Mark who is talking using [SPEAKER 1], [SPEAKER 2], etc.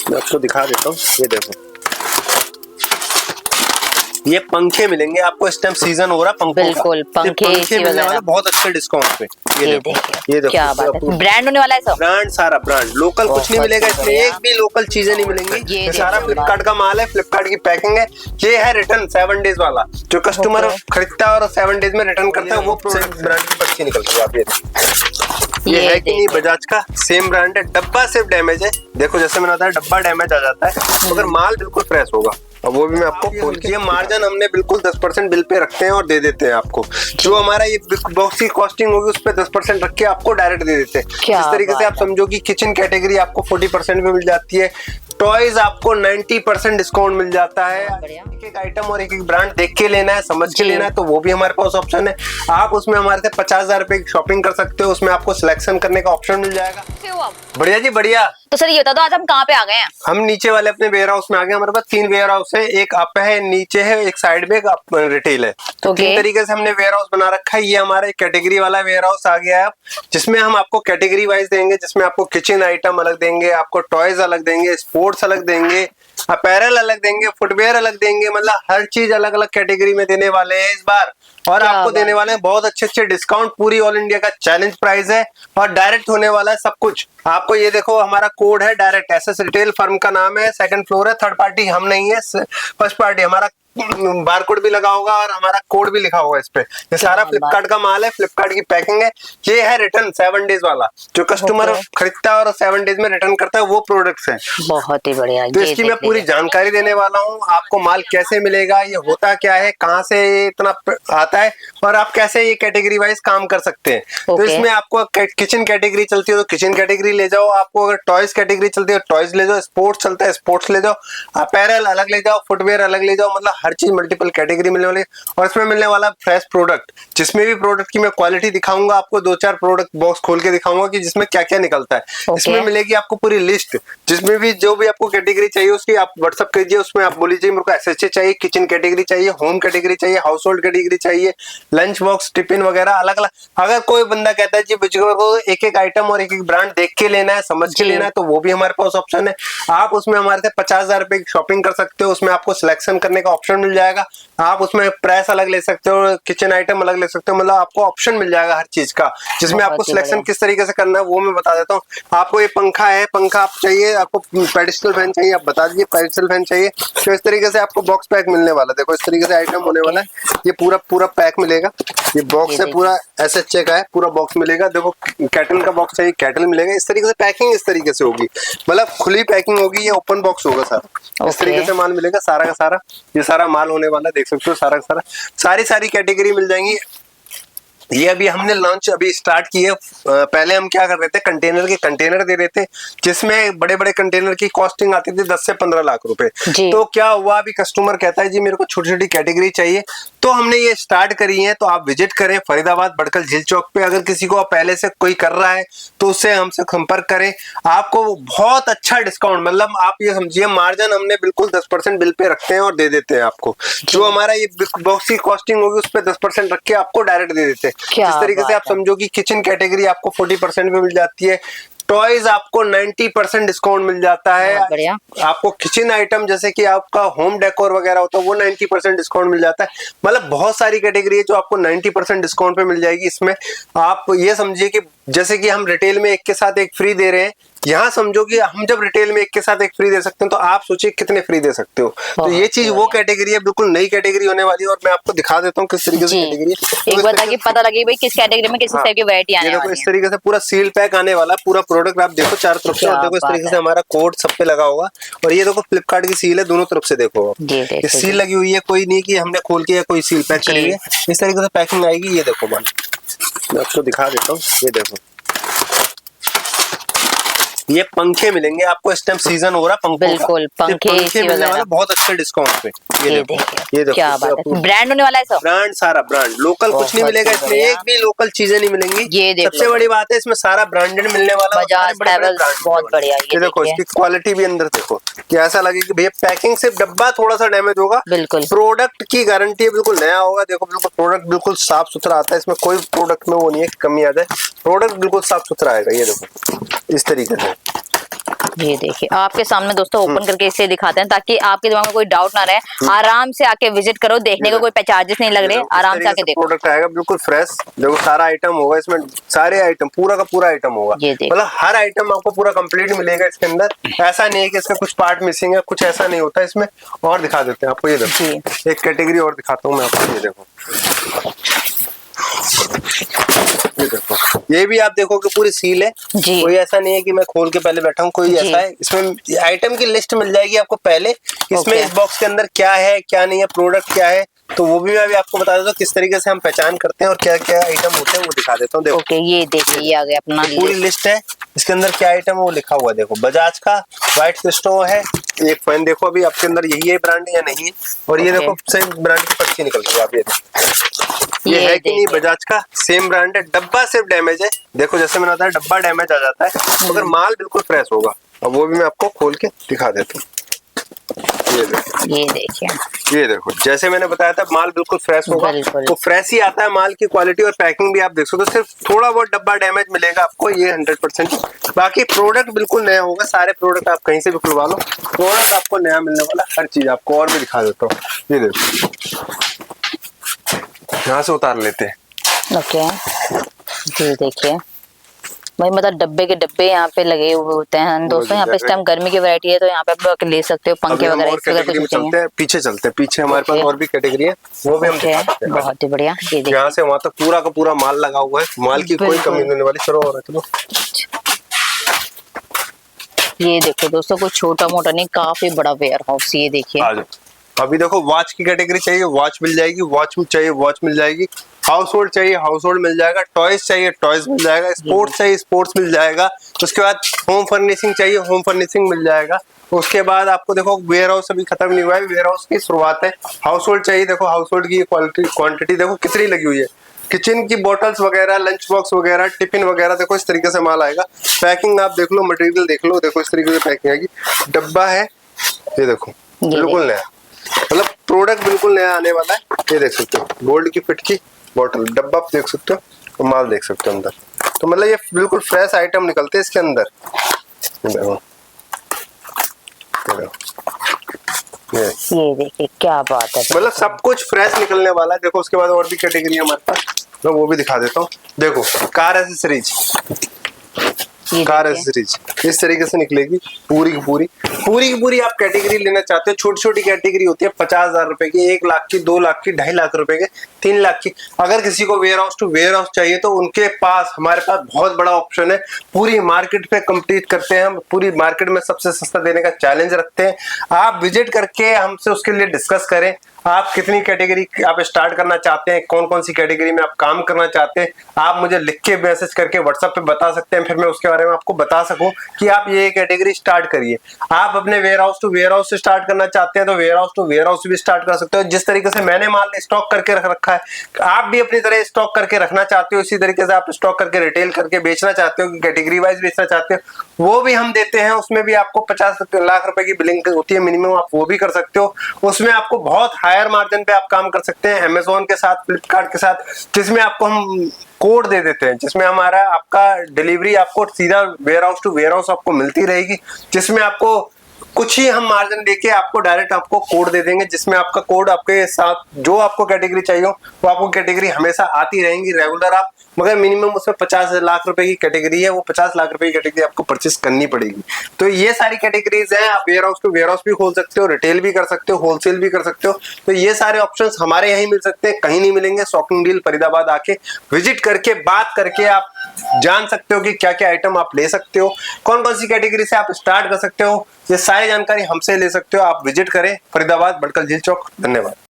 [SPEAKER 1] मैं आपको दिखा देता हूँ, ये देखो ये पंखे मिलेंगे आपको, इस टाइम सीजन हो रहा पंखों
[SPEAKER 2] बिल्कुल,
[SPEAKER 1] का।
[SPEAKER 2] पंखे
[SPEAKER 1] मिलने वाले बहुत अच्छे डिस्काउंट पे। ये देखो
[SPEAKER 2] क्या बात है, ब्रांड होने वाला है सब।
[SPEAKER 1] ब्रांड, सारा ब्रांड, लोकल कुछ नहीं मिलेगा इसमें, एक भी लोकल चीजें नहीं मिलेंगी। ये सारा फ्लिपकार्ट का माल है, फ्लिपकार्ट की पैकिंग है। ये है रिटर्न 7 डेज वाला, जो कस्टमर खरीदता है और 7 डेज में रिटर्न करता है, वो प्रोडक्ट ब्रांड की पर्ची निकलती है। आप ये है कि नहीं, बजाज का सेम ब्रांड है। डब्बा सिर्फ डैमेज है, देखो जैसे मैंने बताया डब्बा डैमेज आ जाता है, मगर माल बिल्कुल फ्रेश होगा। और वो भी मैं आपको खोल के, मार्जिन हमने बिल्कुल 10% बिल पे रखते हैं और दे देते हैं आपको। जो हमारा ये बॉक्स की कॉस्टिंग होगी उस पे 10% रख के आपको डायरेक्ट दे देते हैं। इस तरीके से आप समझो कि किचन कैटेगरी आपको 40% में मिल जाती है। टॉयज आपको 90% डिस्काउंट मिल जाता है। एक एक आइटम और एक एक ब्रांड देख के लेना है, समझ के लेना है, तो वो भी हमारे पास ऑप्शन है। आप उसमें हमारे से 50,000 रुपए की शॉपिंग कर सकते हो, उसमें आपको सिलेक्शन करने का ऑप्शन मिल जाएगा। बढ़िया जी बढ़िया।
[SPEAKER 2] तो सर ये बता दो आज हम कहाँ पे आ गए हैं?
[SPEAKER 1] हम नीचे वाले अपने वेयर हाउस में आ गए। हमारे पास 3 वेयर हाउस है, एक अप है, नीचे है, एक साइड में एक रिटेल है। तो 3 तरीके से हमने वेयर हाउस बना रखा है। ये हमारा कैटेगरी वाला वेयर हाउस आ गया है, जिसमें हम आपको कैटेगरी वाइज देंगे, जिसमें आपको किचन आइटम अलग देंगे, आपको टॉयज अलग देंगे, स्पोर्ट्स अलग देंगे, अपैरल अलग देंगे, फुटवेयर अलग देंगे, मतलब हर चीज अलग अलग कैटेगरी में देने वाले हैं इस बार। और आपको देने वाले हैं बहुत अच्छे अच्छे डिस्काउंट, पूरी ऑल इंडिया का चैलेंज प्राइस है और डायरेक्ट होने वाला है सब कुछ। आपको ये देखो हमारा कोड है डायरेक्ट, एसएस रिटेल फर्म का नाम है, 2nd फ्लोर है, 3rd पार्टी हम नहीं है, 1st पार्टी हमारा बारकोड भी लगा होगा और हमारा कोड भी लिखा होगा इस पे। ये सारा फ्लिपकार्ट का माल है, फ्लिपकार्ट की पैकिंग है। ये है रिटर्न 7 डेज वाला, जो कस्टमर खरीदता है और 7 डेज में रिटर्न करता है, वो प्रोडक्ट्स है।
[SPEAKER 2] बहुत ही बढ़िया।
[SPEAKER 1] तो इसकी मैं पूरी जानकारी देने वाला हूँ, आपको माल कैसे मिलेगा, ये होता क्या है, कहाँ से इतना आता है, और आप कैसे ये कैटेगरी वाइज काम कर सकते हैं। तो इसमें आपको किचन कैटेगरी चलती है तो किचन कैटेगरी ले जाओ, आपको अगर टॉयज कैटेगरी चलती है टॉयज ले जाओ, स्पोर्ट्स चलता है स्पोर्ट्स ले जाओ, अपैरल अलग ले जाओ, फुटवेयर अलग ले जाओ, मतलब हर चीज मल्टीपल कैटेगरी मिलने वाली है। और इसमें मिलने वाला फ्रेश प्रोडक्ट, जिसमें भी प्रोडक्ट की मैं क्वालिटी दिखाऊंगा आपको, 2-4 प्रोडक्ट बॉक्स खोल के दिखाऊंगा कि जिसमें क्या क्या निकलता है। इसमें मिलेगी आपको पूरी लिस्ट, जिसमें भी जो भी आपको कैटेगरी चाहिए उसकी आप व्हाट्सअप कीजिए, उसमें आप बोलिए मेरे को एसएचए चाहिए, किचन कैटेगरी चाहिए, होम कैटेगरी चाहिए, हाउस होल्ड कैटेगरी चाहिए, लंच बॉक्स टिफिन वगैरह अलग अलग। अगर कोई बंदा कहता है जी मुझको को एक एक आइटम और एक एक ब्रांड देख के लेना है, समझ के लेना है, तो वो भी हमारे पास ऑप्शन है। आप उसमें हमारे से 50,000 रुपए की शॉपिंग कर सकते हो, उसमें आपको सिलेक्शन करने का ऑप्शन मिल जाएगा। आप उसमें प्रेस अलग ले सकते हो, किचन आइटम अलग ले सकते हो, मतलब आपको ऑप्शन मिल जाएगा हर चीज का, जिसमें आपको सिलेक्शन किस तरीके से करना है वो मैं बता देता हूँ। आपको ये पंखा है, पंखा आप चाहिए, आपको पेडिस्टल फैन चाहिए, आप बता दीजिए पेडिस्टल फैन चाहिए, तो इस तरीके से आपको बॉक्स पैक मिलने वाला है। देखो इस तरीके से आइटम होने वाला है, ये पूरा पैक मिलेगा। ये बॉक्स है पूरा एसएचए का है, पूरा बॉक्स मिलेगा। देखो कैटल का बॉक्स चाहिए, कैटल मिलेगा। इस तरीके से पैकिंग इस तरीके से होगी, मतलब खुली पैकिंग होगी, ये ओपन बॉक्स होगा सारा। इस तरीके से माल मिलेगा सारा का सारा, ये सारा माल होने वाला है, देख सकते हो सारा का सारा, सारी कैटेगरी मिल जाएंगी। ये अभी हमने लॉन्च अभी स्टार्ट की है। पहले हम क्या कर रहे थे, कंटेनर के कंटेनर दे रहे थे, जिसमें बड़े बड़े कंटेनर की कॉस्टिंग आती थी 10 से 15 लाख रुपए। तो क्या हुआ, अभी कस्टमर कहता है जी मेरे को छोटी छोटी कैटेगरी चाहिए, तो हमने ये स्टार्ट करी है। तो आप विजिट करें फरीदाबाद बड़कल झील चौक पे, अगर किसी को पहले से कोई कर रहा है तो उससे हमसे संपर्क करें, आपको बहुत अच्छा डिस्काउंट, मतलब आप ये समझिए मार्जिन हमने बिल्कुल 10% बिल पे रखते हैं और दे देते हैं आपको। जो हमारा ये बॉक्स की कॉस्टिंग होगी उस पर 10% रख के आपको डायरेक्ट दे देते हैं। इस तरीके से आप समझो कि किचन कैटेगरी आपको 40% में मिल जाती है। टॉयज आपको 90% डिस्काउंट मिल जाता है। आपको किचन आइटम जैसे कि आपका होम डेकोर वगैरह होता है वो 90% डिस्काउंट मिल जाता है। मतलब बहुत सारी कैटेगरी है जो आपको 90% डिस्काउंट पे मिल जाएगी। इसमें आप ये समझिए कि जैसे कि हम रिटेल में एक के साथ एक फ्री दे रहे हैं, यहाँ समझो कि हम जब रिटेल में एक के साथ एक फ्री दे सकते हैं, तो आप सोचिए कितने फ्री दे सकते हो। तो ये चीज वो कैटेगरी है, बिल्कुल नई कैटेगरी होने वाली है, और मैं आपको दिखा देता हूँ किस तरीके से कैटेगरी है।
[SPEAKER 2] एक बार ताकि पता लगे भाई किस कैटेगरी में किस टाइप की वैरायटी आने वाली है।
[SPEAKER 1] इस तरीके से पूरा सील पैक आने वाला, पूरा प्रोडक्ट आप देखो चारों तरफ से, और देखो इस तरीके से हमारा कोड सब पे लगा होगा। और ये देखो फ्लिपकार्ट की सील है, दोनों तरफ से देखो ये सील लगी हुई है, कोई नहीं कि हमने खोल के या कोई सील पैक करी है। इस तरीके से पैकिंग आएगी। ये देखो मैं आपको दिखा देता हूँ, ये देखो ये पंखे मिलेंगे आपको, इस टाइम सीजन हो रहा पंखों
[SPEAKER 2] बिल्कुल,
[SPEAKER 1] का। पंखे मिलने वाले बहुत अच्छे डिस्काउंट पे। ये देखो
[SPEAKER 2] क्या बात है, ब्रांड होने वाला है सब।
[SPEAKER 1] ब्रांड, सारा ब्रांड, लोकल कुछ नहीं मिलेगा इसमें, एक भी लोकल चीजें नहीं मिलेंगी। सबसे बड़ी बात है इसमें सारा ब्रांडेड मिलने वाला, बहुत बढ़िया। ये देखो इसकी क्वालिटी भी अंदर देखो कि ऐसा लगे कि भैया पैकिंग सिर्फ डब्बा थोड़ा सा डैमेज होगा, बिल्कुल प्रोडक्ट की गारंटी है, बिल्कुल नया होगा। देखो बिल्कुल प्रोडक्ट बिल्कुल साफ सुथरा आता है, इसमें कोई प्रोडक्ट में वो नहीं है कमी आ जाए, प्रोडक्ट बिल्कुल साफ सुथरा आएगा। ये देखो इस तरीके से
[SPEAKER 2] ये देखिए आपके सामने दोस्तों ओपन करके इसे दिखाते हैं ताकि आपके दिमाग में कोई डाउट ना रहे। आराम से आके विजिट करो, देखने का कोई चार्जेस नहीं लग रहे, आराम से आके देखो।
[SPEAKER 1] प्रोडक्ट आएगा बिल्कुल फ्रेश, देखो सारा आइटम होगा इसमें, सारे आइटम पूरा का पूरा आइटम होगा, मतलब हर आइटम आपको पूरा कंप्लीट मिलेगा इसके अंदर। ऐसा नहीं है कि इसका कुछ पार्ट मिसिंग है, कुछ ऐसा नहीं होता इसमें। और दिखा देते हैं आपको, ये देखो एक कैटेगरी और दिखाता हूँ मैं आपको, ये देखो ये भी आप देखो कि पूरी सील है, कोई ऐसा नहीं है कि मैं खोल के पहले बैठा हूँ, कोई ऐसा है। इसमें आइटम की लिस्ट मिल जाएगी आपको पहले, इसमें इस बॉक्स के अंदर क्या है क्या नहीं है, प्रोडक्ट क्या है, तो वो भी मैं अभी आपको बता देता हूँ किस तरीके से हम पहचान करते हैं और क्या क्या आइटम होते हैं वो दिखा देता हूँ। देखो
[SPEAKER 2] ये देखिए ये आ गया अपना
[SPEAKER 1] पूरी लिस्ट है, इसके अंदर क्या आइटम है वो लिखा हुआ है। देखो बजाज का व्हाइट क्रिस्टो है, एक फैन देखो अभी आपके अंदर यही है ब्रांड या नहीं है, और ये देखो सेम ब्रांड की पर्ची निकल गई। आप ये है कि नहीं बजाज का सेम ब्रांड है, डब्बा सिर्फ डैमेज है। देखो जैसे मैंने बताया डब्बा डैमेज आ जाता है, मगर माल बिल्कुल फ्रेश होगा, और वो भी मैं आपको खोल के दिखा देता हूँ। ये देखो जैसे मैंने बताया था माल बिल्कुल फ्रेश होगा, तो फ्रेश ही आता है माल की क्वालिटी। और पैकिंग भी आप देख सकते हो, सिर्फ थोड़ा बहुत डब्बा डैमेज मिलेगा आपको, ये 100%। बाकी प्रोडक्ट बिल्कुल नया होगा, सारे प्रोडक्ट आप कहीं से भी खुलवा लो, प्रोडक्ट आपको नया मिलने वाला, हर चीज आपको। और भी दिखा देता हूँ, ये देखो यहाँ से उतार लेते हैं।
[SPEAKER 2] ओके ये देखिए भाई, मतलब डब्बे के डब्बे यहाँ पे लगे हुए होते हैं दोस्तों। यहाँ पे इस टाइम गर्मी की वैरायटी है, तो यहाँ पे आप ले सकते हो पंखे वगैरह।
[SPEAKER 1] चलते हैं पीछे, चलते हैं पीछे, हमारे पास और भी कैटेगरी है, वो भी हम दिखाते हैं।
[SPEAKER 2] बहुत ही बढ़िया, ये देखिए
[SPEAKER 1] यहाँ से वहाँ तक पूरा का पूरा माल लगा हुआ है, माल की कोई कमी नहीं होने वाली। चलो और चलो
[SPEAKER 2] ये देखो दोस्तों, कोई छोटा मोटा नहीं, काफी बड़ा वेयर हाउस। ये देखिए
[SPEAKER 1] अभी देखो वॉच की कैटेगरी चाहिए वॉच मिल जाएगी, वॉच चाहिए वॉच मिल जाएगी, हाउस होल्ड चाहिए हाउस होल्ड मिल जाएगा, टॉयज चाहिए टॉयज मिल जाएगा, स्पोर्ट्स चाहिए स्पोर्ट्स मिल जाएगा। उसके बाद होम फर्निशिंग चाहिए होम फर्निशिंग मिल जाएगा। उसके बाद आपको देखो वेयर हाउस अभी खत्म नहीं हुआ है, वेयर हाउस की शुरुआत है। हाउस होल्ड चाहिए, देखो हाउस होल्ड की क्वांटिटी देखो कितनी लगी हुई है। किचन की बोटल्स वगैरह, लंच बॉक्स वगैरह, टिफिन वगैरह, देखो इस तरीके से माल आएगा। पैकिंग आप देख लो, मटेरियल देख लो, देखो इस तरीके से पैकिंग आएगी। डब्बा है, ये देखो बिल्कुल नया, मतलब प्रोडक्ट बिल्कुल नया आने वाला है। ये देख सकते हो गोल्ड की फिट की बोतल, डब्बा देख सकते हो, तो माल देख सकते हो अंदर, तो मतलब ये बिल्कुल फ्रेश आइटम निकलते हैं इसके अंदर। देखो
[SPEAKER 2] ये देखिए क्या बात है,
[SPEAKER 1] मतलब सब कुछ फ्रेश निकलने वाला है। देखो उसके बाद और भी कैटेगरी है हमारे पास, मैं वो भी दिखा देता हूँ। देखो कार एसेसरीज, कार एसेसरीज इस तरीके से निकलेगी पूरी की पूरी आप कैटेगरी लेना चाहते हो। छोटी छोटी कैटेगरी होती है 50,000 रुपए की, 1 लाख की, 2 लाख की, 2.5 लाख रुपए के, 3 लाख की। अगर किसी को warehouse to warehouse चाहिए तो उनके पास, हमारे पास बहुत बड़ा ऑप्शन है। पूरी मार्केट पे कम्पीट करते हैं हम, पूरी मार्केट में सबसे सस्ता देने का चैलेंज रखते हैं। आप विजिट करके हमसे उसके लिए डिस्कस करें, आप कितनी कैटेगरी आप स्टार्ट करना चाहते हैं, कौन कौन सी कैटेगरी में आप काम करना चाहते हैं, आप मुझे लिख के मैसेज करके व्हाट्सएप पे बता सकते हैं, फिर मैं उसके बारे में आपको बता सकूं कि आप ये कैटेगरी स्टार्ट करिए। आप अपने warehouse to warehouse से स्टार्ट करना चाहते हैं तो warehouse to warehouse भी स्टार्ट कर सकते हो। जिस तरीके से मैंने माल स्टॉक करके रख रखा है, आप भी अपनी तरह स्टॉक करके रखना चाहते हो, इसी तरीके से आप स्टॉक करके रिटेल करके बेचना चाहते हो, कैटेगरी वाइज बेचना चाहते हो, वो भी हम देते हैं। उसमें भी आपको 50 लाख रुपए की बिलिंग होती है मिनिमम, आप वो भी कर सकते हो। उसमें आपको बहुत हायर मार्जिन पे आप काम कर सकते हैं अमेजोन के साथ, फ्लिपकार्ट के साथ, जिसमें आपको हम कोड दे देते हैं, जिसमें हमारा आपका डिलीवरी आपको सीधा warehouse to warehouse आपको मिलती रहेगी, जिसमें आपको कुछ ही हम मार्जिन लेके आपको डायरेक्ट आपको कोड दे देंगे, जिसमें आपका कोड आपके साथ जो आपको कैटेगरी चाहिए हो वो आपको कैटेगरी हमेशा आती रहेंगी रेगुलर। आप मगर मिनिमम उसमें 50 लाख रुपए की कैटेगरी है, वो 50 लाख रुपए की कैटेगरी आपको परचेस करनी पड़ेगी। तो ये सारी कैटेगरीज हैं, आप warehouse to warehouse भी खोल सकते हो, रिटेल भी कर सकते हो, होलसेल भी कर सकते हो। तो ये सारे ऑप्शंस हमारे यहीं मिल सकते हैं, कहीं नहीं मिलेंगे। शॉपिंग डील फरीदाबाद आके विजिट करके बात करके आप जान सकते हो कि क्या क्या आइटम आप ले सकते हो, कौन कौन सी कैटेगरी से आप स्टार्ट कर सकते हो। ये सारी जानकारी हमसे ले सकते हो। आप विजिट करें फरीदाबाद, बड़कल झील चौक। धन्यवाद।